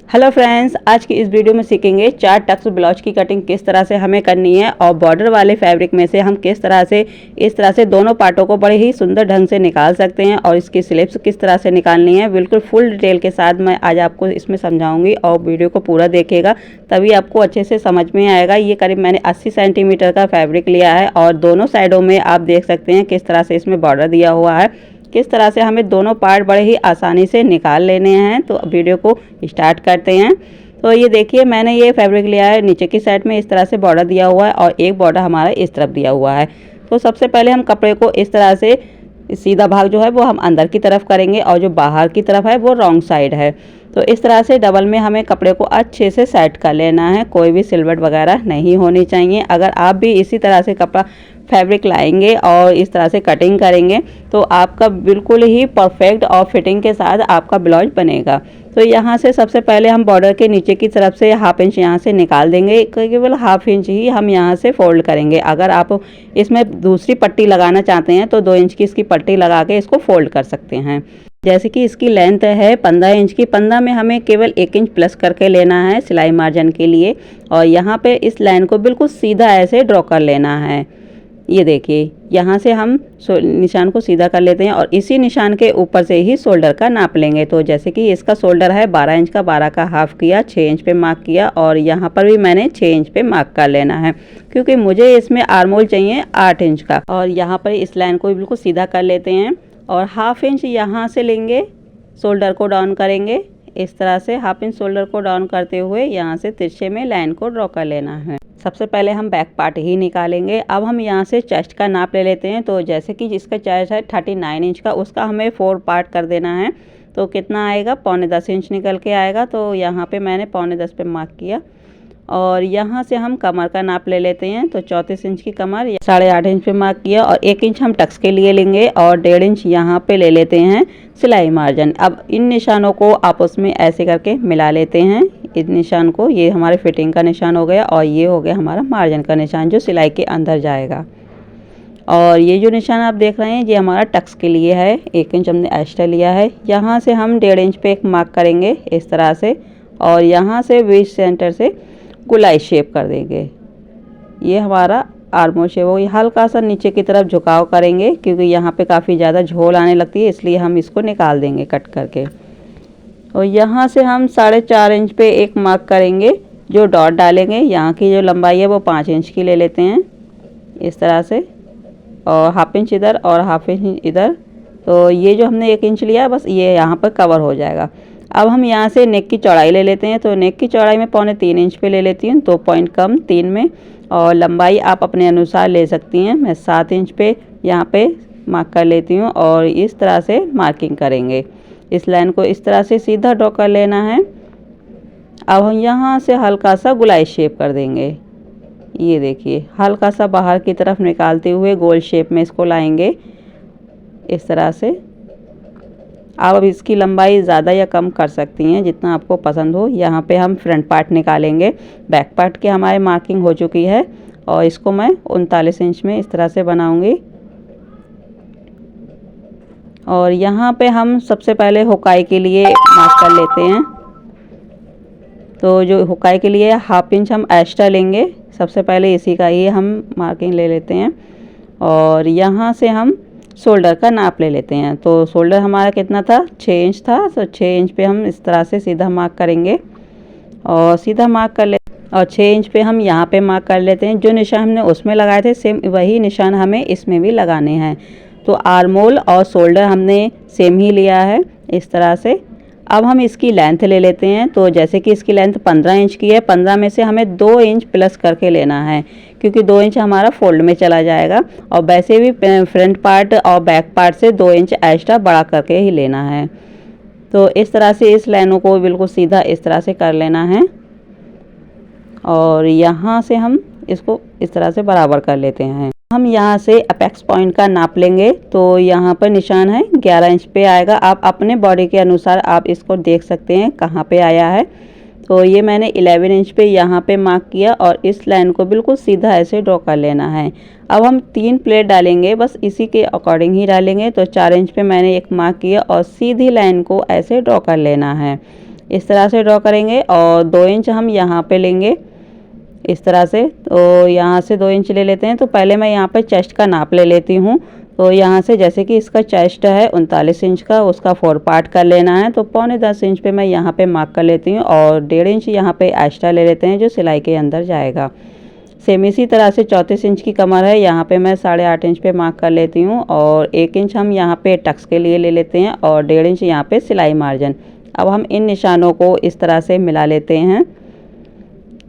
Hello friends, आज की इस वीडियो में सीखेंगे 4 टक्स ब्लाउज की कटिंग किस तरह से हमें करनी है और बॉर्डर वाले फैब्रिक में से हम किस तरह से इस तरह से दोनों पार्टों को बड़े ही सुंदर ढंग से निकाल सकते हैं और इसकी स्लिप्स किस तरह से निकालनी है। बिल्कुल फुल डिटेल के साथ मैं आज आपको इसमें समझाऊंगी और वीडियो को पूरा देखिएगा तभी आपको अच्छे से समझ में आएगा। ये करीब मैंने 80 सेंटीमीटर का फैब्रिक लिया है और दोनों साइडों में आप देख सकते हैं किस तरह से इसमें बॉर्डर दिया हुआ है। किस तरह से हमें दोनों पार्ट बड़े ही आसानी से निकाल लेने हैं। तो वीडियो को स्टार्ट करते हैं। तो ये देखिए, मैंने ये फैब्रिक लिया है, नीचे की साइड में इस तरह से बॉर्डर दिया हुआ है और एक बॉर्डर हमारा इस तरफ दिया हुआ है। तो सबसे पहले हम कपड़े को इस तरह से सीधा भाग जो है वो हम अंदर की तरफ करेंगे और जो बाहर की तरफ है वो रॉन्ग साइड है। तो इस तरह से डबल में हमें कपड़े को अच्छे से सेट कर लेना है, कोई भी सिलवट वगैरह नहीं होनी चाहिए। अगर आप भी इसी तरह से कपड़ा फैब्रिक लाएंगे और इस तरह से कटिंग करेंगे तो आपका बिल्कुल ही परफेक्ट और फिटिंग के साथ आपका ब्लाउज बनेगा। तो यहाँ से सबसे पहले हम बॉर्डर के नीचे की तरफ से ½ इंच यहाँ से निकाल देंगे, केवल ½ इंच ही हम यहाँ से फोल्ड करेंगे। अगर आप इसमें दूसरी पट्टी लगाना चाहते हैं तो 2 इंच की इसकी पट्टी लगा के इसको फोल्ड कर सकते हैं। जैसे कि इसकी लेंथ है 15 इंच की, 15 में हमें केवल 1 इंच प्लस करके लेना है सिलाई मार्जिन के लिए और यहाँ पे इस लाइन को बिल्कुल सीधा ऐसे ड्रॉ कर लेना है। ये देखिए, यहाँ से हम निशान को सीधा कर लेते हैं और इसी निशान के ऊपर से ही शोल्डर का नाप लेंगे। तो जैसे कि इसका शोल्डर है 12 इंच का, 12 का हाफ किया, 6 इंच पे मार्क किया और यहाँ पर भी मैंने 6 इंच पे मार्क कर लेना है क्योंकि मुझे इसमें आर्मोल चाहिए 8 इंच का। और यहाँ पर इस लाइन को बिल्कुल सीधा कर लेते हैं और ½ इंच यहाँ से लेंगे, शोल्डर को डाउन करेंगे। इस तरह से ½ इंच शोल्डर को डाउन करते हुए यहाँ से तिरछे में लाइन को ड्रॉ कर लेना है। सबसे पहले हम बैक पार्ट ही निकालेंगे। अब हम यहाँ से चेस्ट का नाप ले लेते हैं। तो जैसे कि जिसका चेस्ट है 39 इंच का, उसका हमें 4 पार्ट कर देना है। तो कितना आएगा, 9.25 इंच निकल के आएगा। तो यहाँ पे मैंने 9.25 पे मार्क किया और यहाँ से हम कमर का नाप ले लेते हैं। तो 34 इंच की कमर 8.5 इंच पे मार्क किया और 1 इंच हम टक्स के लिए लेंगे और 1.5 इंच यहाँ पे ले लेते हैं सिलाई मार्जिन। अब इन निशानों को आपस में ऐसे करके मिला लेते हैं। इस निशान को, ये हमारे फिटिंग का निशान हो गया और ये हो गया हमारा मार्जिन का निशान जो सिलाई के अंदर जाएगा। और ये जो निशान आप देख रहे हैं ये हमारा टक्स के लिए है। 1 इंच हमने एक्स्ट्रा लिया है। यहाँ से हम 1.5 इंच पे एक मार्क करेंगे इस तरह से और यहाँ से वेस्ट सेंटर से गोलाई शेप कर देंगे। ये हमारा आर्मोल शेप हो। हल्का सा नीचे की तरफ झुकाव करेंगे क्योंकि यहाँ पे काफ़ी ज़्यादा झोल आने लगती है, इसलिए हम इसको निकाल देंगे कट करके। और यहाँ से हम 4.5 इंच पे एक मार्क करेंगे, जो डॉट डालेंगे। यहाँ की जो लंबाई है वो 5 इंच की ले लेते हैं इस तरह से और ½ इंच इधर और ½ इंच इधर। तो ये जो हमने 1 इंच लिया बस ये यहाँ पर कवर हो जाएगा। अब हम यहाँ से नेक की चौड़ाई ले लेते हैं। तो नेक की चौड़ाई में 3.25 इंच पे ले लेती हूँ, 2 पॉइंट कम 3 में। और लंबाई आप अपने अनुसार ले सकती हैं। मैं 7 इंच पे यहाँ पे मार्क कर लेती हूँ और इस तरह से मार्किंग करेंगे। इस लाइन को इस तरह से सीधा ड्रॉ कर लेना है। अब हम यहाँ से हल्का सा गोलाई शेप कर देंगे। ये देखिए, हल्का सा बाहर की तरफ निकालते हुए गोल शेप में इसको लाएंगे इस तरह से। आप अब इसकी लंबाई ज़्यादा या कम कर सकती हैं जितना आपको पसंद हो। यहाँ पे हम फ्रंट पार्ट निकालेंगे। बैक पार्ट की हमारी मार्किंग हो चुकी है और इसको मैं 39 इंच में इस तरह से बनाऊंगी। और यहाँ पे हम सबसे पहले हुकाई के लिए मार्क कर लेते हैं। तो जो हुकाई के लिए ½ इंच हम एक्स्ट्रा लेंगे, सबसे पहले इसी का ही हम मार्किंग ले लेते हैं। और यहाँ से हम शोल्डर का नाप ले लेते हैं। तो शोल्डर हमारा कितना था, 6 इंच था। तो 6 इंच पे हम इस तरह से सीधा मार्क करेंगे और सीधा मार्क कर लेते और 6 इंच पे हम यहाँ पे मार्क कर लेते हैं। जो निशान हमने उसमें लगाए थे सेम वही निशान हमें इसमें भी लगाने हैं। तो आर्मोल और शोल्डर हमने सेम ही लिया है इस तरह से। अब हम इसकी लेंथ ले लेते हैं। तो जैसे कि इसकी लेंथ 15 इंच की है, 15 में से हमें 2 इंच प्लस करके लेना है क्योंकि 2 इंच हमारा फोल्ड में चला जाएगा और वैसे भी फ्रंट पार्ट और बैक पार्ट से 2 इंच एक्स्ट्रा बड़ा करके ही लेना है। तो इस तरह से इस लाइनों को बिल्कुल सीधा इस तरह से कर लेना है और यहाँ से हम इसको इस तरह से बराबर कर लेते हैं। हम यहाँ से अपेक्स पॉइंट का नाप लेंगे। तो यहाँ पर निशान है 11 इंच पे आएगा। आप अपने बॉडी के अनुसार आप इसको देख सकते हैं कहाँ पे आया है। तो ये मैंने 11 इंच पे यहाँ पे मार्क किया और इस लाइन को बिल्कुल सीधा ऐसे ड्रॉ कर लेना है। अब हम 3 प्लेट डालेंगे, बस इसी के अकॉर्डिंग ही डालेंगे। तो 4 इंच पे मैंने एक मार्क किया और सीधी लाइन को ऐसे ड्रॉ कर लेना है। इस तरह से ड्रॉ करेंगे और 2 इंच हम यहाँ पे लेंगे इस तरह से। तो यहाँ से 2 इंच ले लेते हैं। तो पहले मैं यहाँ पे चेस्ट का नाप ले लेती हूँ। तो यहाँ से जैसे कि इसका चेस्ट है 39 इंच का, उसका 4 पार्ट कर लेना है। तो 9.25 इंच पे मैं यहाँ पे मार्क कर लेती हूँ और 1.5 इंच यहाँ पे एक्स्ट्रा ले लेते हैं जो सिलाई के अंदर जाएगा। सेम इसी तरह से 34 इंच की कमर है, यहाँ पे मैं 8.5 इंच पे मार्क कर लेती हूँ और 1 इंच हम यहाँ पे टक्स के लिए ले लेते हैं और 1.5 इंच यहाँ पे सिलाई मार्जिन। अब हम इन निशानों को इस तरह से मिला लेते हैं,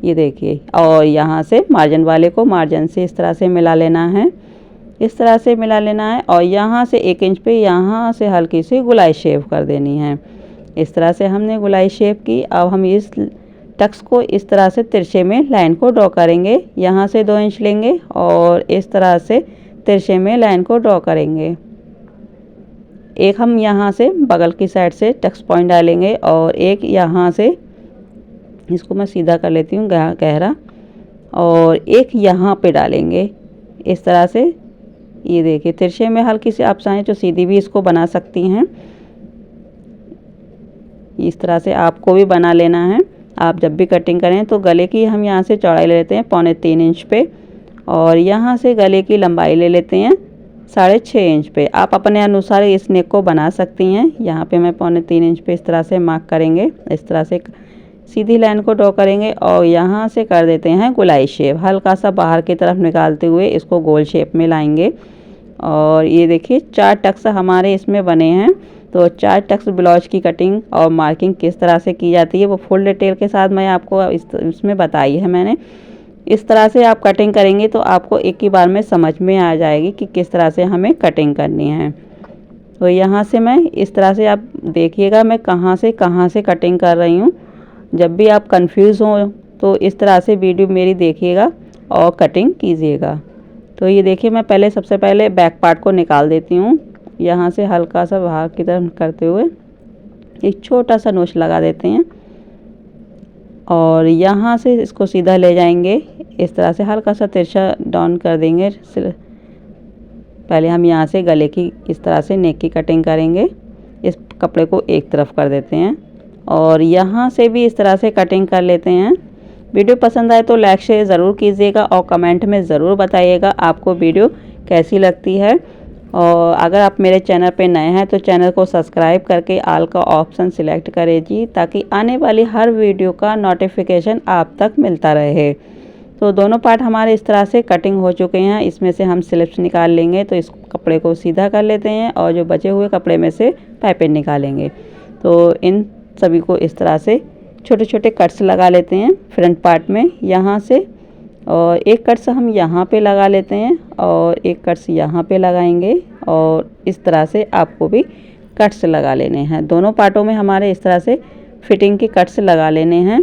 ये देखिए, और यहाँ से मार्जिन वाले को मार्जिन से इस तरह से मिला लेना है, इस तरह से मिला लेना है। और यहाँ से 1 इंच पे यहाँ से हल्की सी गुलाई शेप कर देनी है। इस तरह से हमने गुलाई शेप की। अब हम इस टक्स को इस तरह से तिरछे में लाइन को ड्रॉ करेंगे। यहाँ से 2 इंच लेंगे और इस तरह से तिरछे में लाइन को ड्रॉ करेंगे। एक हम यहाँ से बगल की साइड से टक्स पॉइंट डालेंगे और एक यहाँ से, इसको मैं सीधा कर लेती हूँ गहरा, और एक यहाँ पे डालेंगे इस तरह से। ये देखिए तिरछे में हल्की सी, आप चाहें तो सीधी भी इसको बना सकती हैं। इस तरह से आपको भी बना लेना है। आप जब भी कटिंग करें तो गले की हम यहाँ से चौड़ाई ले लेते हैं 3.25 इंच पे और यहाँ से गले की लंबाई ले लेते हैं 6.5 इंच पे। आप अपने अनुसार इस नेक को बना सकती हैं। यहाँ पे मैं 3.25 इंच पे इस तरह से मार्क करेंगे, इस तरह से सीधी लाइन को ड्रॉ करेंगे और यहाँ से कर देते हैं गुलाई शेप, हल्का सा बाहर की तरफ निकालते हुए इसको गोल शेप में लाएंगे। और ये देखिए 4 टक्स हमारे इसमें बने हैं। तो 4 टक्स ब्लाउज की कटिंग और मार्किंग किस तरह से की जाती है वो फुल डिटेल के साथ मैं आपको इसमें बताई है मैंने। इस तरह से आप कटिंग करेंगे तो आपको एक ही बार में समझ में आ जाएगी कि किस तरह से हमें कटिंग करनी है। तो यहाँ से मैं इस तरह से, आप देखिएगा मैं कहाँ से कटिंग कर रही हूँ। जब भी आप कंफ्यूज हो तो इस तरह से वीडियो मेरी देखिएगा और कटिंग कीजिएगा। तो ये देखिए मैं पहले सबसे पहले बैक पार्ट को निकाल देती हूँ। यहाँ से हल्का सा बाहर की तरफ करते हुए एक छोटा सा नोच लगा देते हैं और यहाँ से इसको सीधा ले जाएंगे, इस तरह से हल्का सा तिरछा डाउन कर देंगे। पहले हम यहाँ से गले की इस तरह से नेक की कटिंग करेंगे। इस कपड़े को एक तरफ कर देते हैं और यहाँ से भी इस तरह से कटिंग कर लेते हैं। वीडियो पसंद आए तो लाइक शेयर ज़रूर कीजिएगा और कमेंट में ज़रूर बताइएगा आपको वीडियो कैसी लगती है। और अगर आप मेरे चैनल पे नए हैं तो चैनल को सब्सक्राइब करके ऑल का ऑप्शन सिलेक्ट करें जी, ताकि आने वाली हर वीडियो का नोटिफिकेशन आप तक मिलता रहे। तो दोनों पार्ट हमारे इस तरह से कटिंग हो चुके हैं। इसमें से हम स्लिप्स निकाल लेंगे। तो इस कपड़े को सीधा कर लेते हैं और जो बचे हुए कपड़े में से पाइपिंग निकालेंगे। तो इन सभी को इस तरह से छोटे छोटे कट्स लगा लेते हैं फ्रंट पार्ट में यहाँ से, और एक कट्स हम यहाँ पे लगा लेते हैं और एक कट्स यहाँ पे लगाएंगे और इस तरह से आपको भी कट्स लगा लेने हैं। दोनों पार्टों में हमारे इस तरह से फिटिंग के कट्स लगा लेने हैं।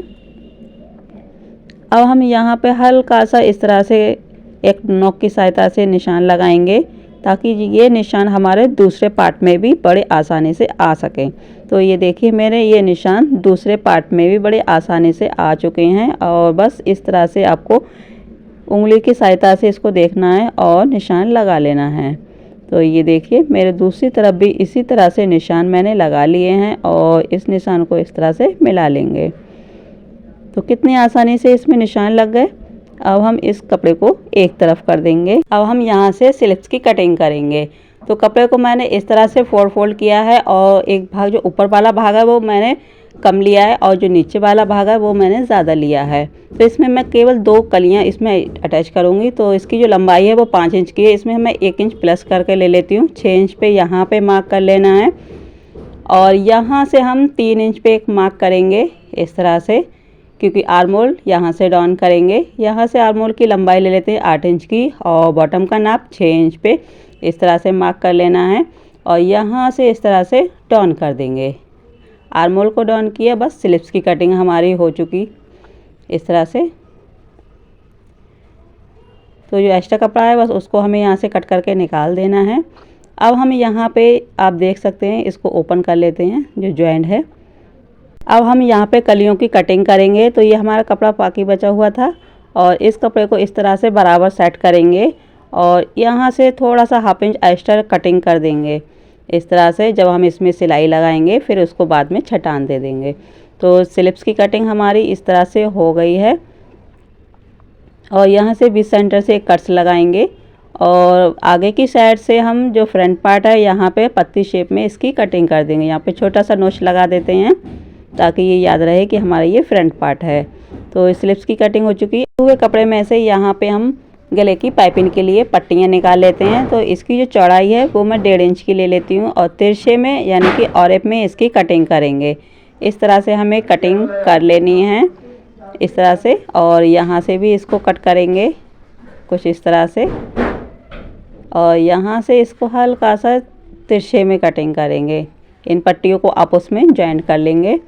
अब हम यहाँ पे हल्का सा इस तरह से एक नोक की सहायता से निशान लगाएंगे ताकि ये निशान हमारे दूसरे पार्ट में भी बड़े आसानी से आ सकें। तो ये देखिए मेरे ये निशान दूसरे पार्ट में भी बड़े आसानी से आ चुके हैं और बस इस तरह से आपको उंगली की सहायता से इसको देखना है और निशान लगा लेना है। तो ये देखिए मेरे दूसरी तरफ भी इसी तरह से निशान मैंने लगा लिए हैं और इस निशान को इस तरह से मिला लेंगे। तो कितनी आसानी से इसमें निशान लग गए। अब हम इस कपड़े को एक तरफ कर देंगे। अब हम यहाँ से स्लिप्स की कटिंग करेंगे। तो कपड़े को मैंने इस तरह से 4 फोल्ड किया है और एक भाग जो ऊपर वाला भाग है वो मैंने कम लिया है और जो नीचे वाला भाग है वो मैंने ज़्यादा लिया है। तो इसमें मैं केवल 2 कलियाँ इसमें अटैच करूँगी। तो इसकी जो लंबाई है वो 5 इंच की है। इसमें मैं 1 इंच प्लस करके ले लेती हूँ। 6 इंच पे यहाँ पे मार्क कर लेना है और यहाँ से हम 3 इंच पे एक मार्क करेंगे इस तरह से, क्योंकि आर्मोल यहाँ से डाउन करेंगे। यहाँ से आर्मोल की लंबाई ले लेते हैं 8 इंच की और बॉटम का नाप 6 इंच पे इस तरह से मार्क कर लेना है और यहाँ से इस तरह से डाउन कर देंगे। आर्मोल को डाउन किया, बस स्लिप्स की कटिंग हमारी हो चुकी इस तरह से। तो जो एक्स्ट्रा कपड़ा है बस उसको हमें यहाँ से कट करके निकाल देना है। अब हम यहाँ पे आप देख सकते हैं इसको ओपन कर लेते हैं जो जॉइंट है। अब हम यहाँ पे कलियों की कटिंग करेंगे। तो ये हमारा कपड़ा बाकी बचा हुआ था और इस कपड़े को इस तरह से बराबर सेट करेंगे और यहाँ से थोड़ा सा 1/2 इंच एक्स्ट्रा कटिंग कर देंगे इस तरह से। जब हम इसमें सिलाई लगाएंगे फिर उसको बाद में छटान दे देंगे। तो स्लिप्स की कटिंग हमारी इस तरह से हो गई है और यहाँ से बीच सेंटर से एक कट्स लगाएंगे और आगे की साइड से हम जो फ्रंट पार्ट है यहाँ पे पत्ती शेप में इसकी कटिंग कर देंगे। यहाँ पे छोटा सा नोच लगा देते हैं ताकि ये याद रहे कि हमारा ये फ्रंट पार्ट है। तो स्लिप्स की कटिंग हो चुकी है। हुए कपड़े में से यहाँ पे हम गले की पाइपिंग के लिए पट्टियाँ निकाल लेते हैं। तो इसकी जो चौड़ाई है वो मैं 1.5 इंच की ले लेती हूँ और तिरछे में यानी कि ऑरेप में इसकी कटिंग करेंगे। इस तरह से हमें कटिंग कर लेनी है इस तरह से, और यहाँ से भी इसको कट करेंगे कुछ इस तरह से और यहाँ से इसको हल्का सा तिरछे में कटिंग करेंगे। इन पट्टियों को आपस में जॉइंट कर लेंगे।